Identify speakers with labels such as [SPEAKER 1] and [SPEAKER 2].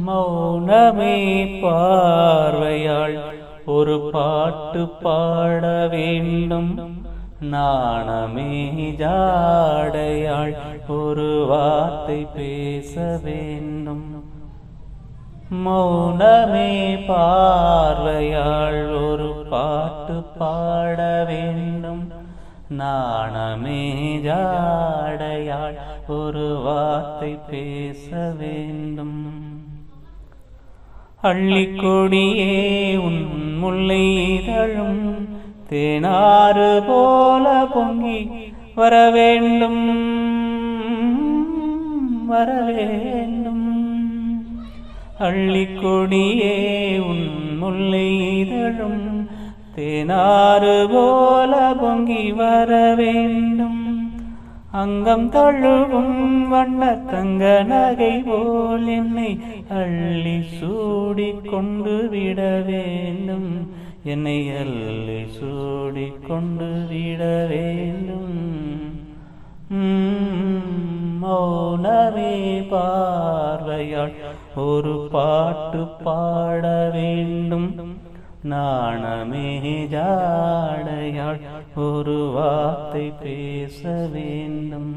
[SPEAKER 1] மௌனமே பார்வையாள் ஒரு பாட்டு பாட வேண்டும். நாணமே ஜாடையாள் ஒரு வார்த்தை பேச வேண்டும். மௌனமே பார்வையாள் ஒரு பாட்டு பாட வேண்டும். நாணமே ஜாடையாள் ஒரு வார்த்தை பேச வேண்டும். அள்ளிக்கொடியே உன் முல்லை இதழும் தேனாறு போல பொங்கி வரவேண்டும் வரவேண்டும். அள்ளிக்கொடியே உன் முல்லை இதழும் தேனாறு போல பொங்கி வரவேண்டும். அங்கம் தழுவும் வண்ண தங்க நகை போல் என்னை அள்ளி சூடி கொண்டு விட வேண்டும். என்னை அள்ளி சூடி கொண்டு விட வேண்டும். மௌனமே பார்வையாள் ஒரு பாட்டு பாட வேண்டும். நாணமே ஜாடையாள் ஒரு வார்த்தை பேச வேண்டும்.